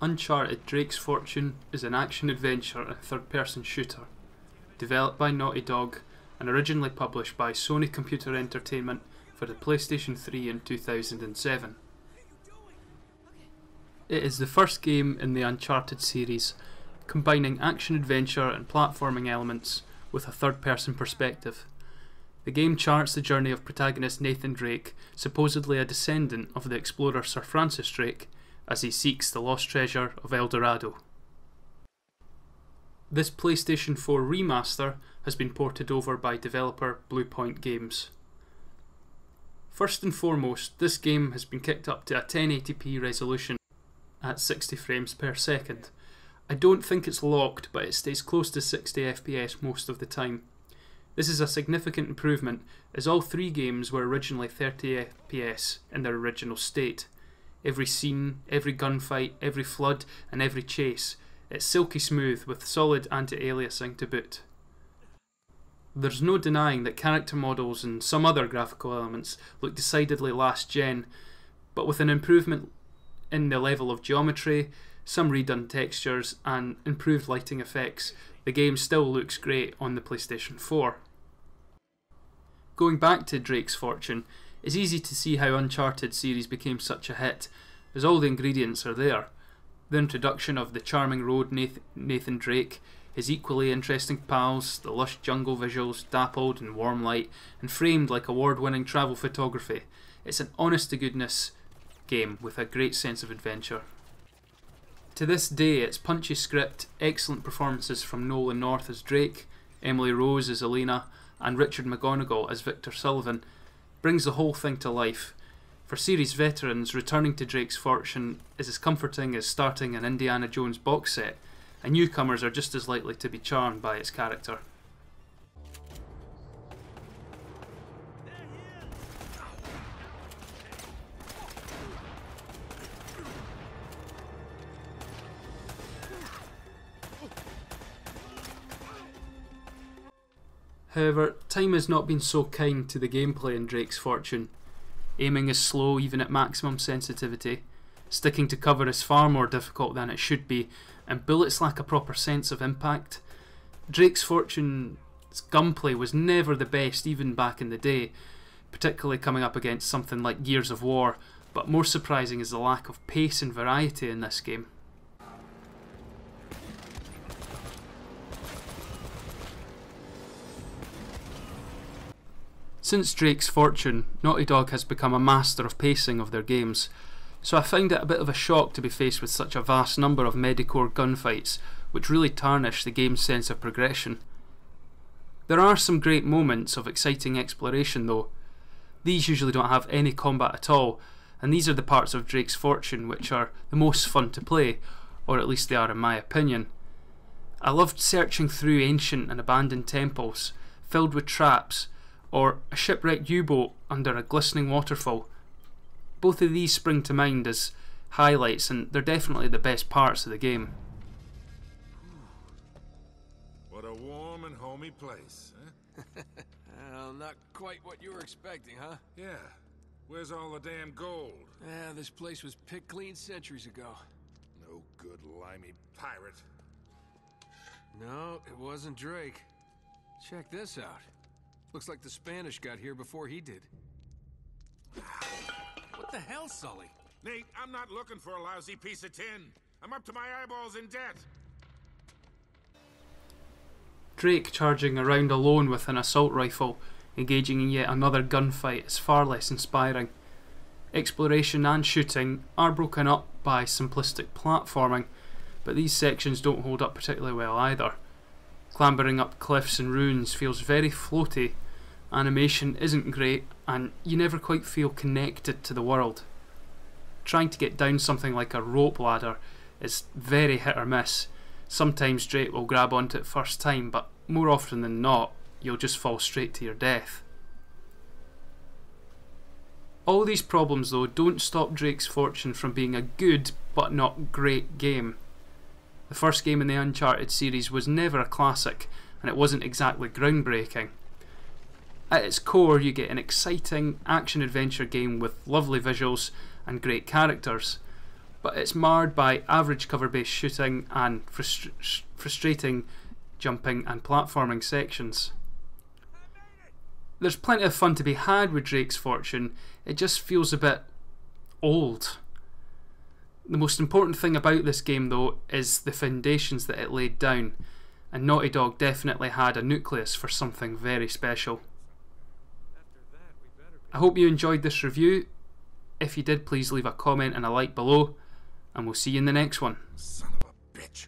Uncharted Drake's Fortune is an action-adventure and third-person shooter, developed by Naughty Dog and originally published by Sony Computer Entertainment for the PlayStation 3 in 2007. It is the first game in the Uncharted series, combining action-adventure and platforming elements with a third-person perspective. The game charts the journey of protagonist Nathan Drake, supposedly a descendant of the explorer Sir Francis Drake, as he seeks the lost treasure of El Dorado. This PlayStation 4 remaster has been ported over by developer Bluepoint Games. First and foremost, this game has been kicked up to a 1080p resolution at 60 frames per second. I don't think it's locked, but it stays close to 60 FPS most of the time. This is a significant improvement, as all three games were originally 30 FPS in their original state. Every scene, every gunfight, every flood and every chase, it's silky smooth with solid anti-aliasing to boot. There's no denying that character models and some other graphical elements look decidedly last gen, but with an improvement in the level of geometry, some redone textures and improved lighting effects, the game still looks great on the PlayStation 4. Going back to Drake's Fortune, it's easy to see how Uncharted series became such a hit, as all the ingredients are there. The introduction of the charming road Nathan Drake, his equally interesting pals, the lush jungle visuals, dappled and warm light, and framed like award-winning travel photography. It's an honest-to-goodness game with a great sense of adventure. To this day, its punchy script, excellent performances from Nolan North as Drake, Emily Rose as Elena, and Richard McGonagle as Victor Sullivan brings the whole thing to life. For series veterans, returning to Drake's Fortune is as comforting as starting an Indiana Jones box set, and newcomers are just as likely to be charmed by its character. However, time has not been so kind to the gameplay in Drake's Fortune. Aiming is slow even at maximum sensitivity, sticking to cover is far more difficult than it should be, and bullets lack a proper sense of impact. Drake's Fortune's gunplay was never the best even back in the day, particularly coming up against something like Gears of War, but more surprising is the lack of pace and variety in this game. Since Drake's Fortune, Naughty Dog has become a master of pacing of their games, so I find it a bit of a shock to be faced with such a vast number of medicore gunfights, which really tarnish the game's sense of progression. There are some great moments of exciting exploration though. These usually don't have any combat at all, and these are the parts of Drake's Fortune which are the most fun to play, or at least they are in my opinion. I loved searching through ancient and abandoned temples, filled with traps, or a shipwrecked U-boat under a glistening waterfall. Both of these spring to mind as highlights, and they're definitely the best parts of the game. What a warm and homey place, huh? Well, not quite what you were expecting, huh? Yeah. Where's all the damn gold? Yeah, this place was picked clean centuries ago. No good limey pirate. No, it wasn't Drake. Check this out. Looks like the Spanish got here before he did. What the hell, Sully? Nate, I'm not looking for a lousy piece of tin. I'm up to my eyeballs in debt. Drake charging around alone with an assault rifle, engaging in yet another gunfight, is far less inspiring. Exploration and shooting are broken up by simplistic platforming, but these sections don't hold up particularly well either. Clambering up cliffs and ruins feels very floaty, animation isn't great, and you never quite feel connected to the world. Trying to get down something like a rope ladder is very hit or miss. Sometimes Drake will grab onto it first time, but more often than not, you'll just fall straight to your death. All these problems though don't stop Drake's Fortune from being a good but not great game. The first game in the Uncharted series was never a classic, and it wasn't exactly groundbreaking. At its core, you get an exciting action-adventure game with lovely visuals and great characters. but it's marred by average cover-based shooting and frustrating jumping and platforming sections. There's plenty of fun to be had with Drake's Fortune, it just feels a bit old. The most important thing about this game though is the foundations that it laid down, and Naughty Dog definitely had a nucleus for something very special. I hope you enjoyed this review. If you did, please leave a comment and a like below, and we'll see you in the next one. Son of a bitch.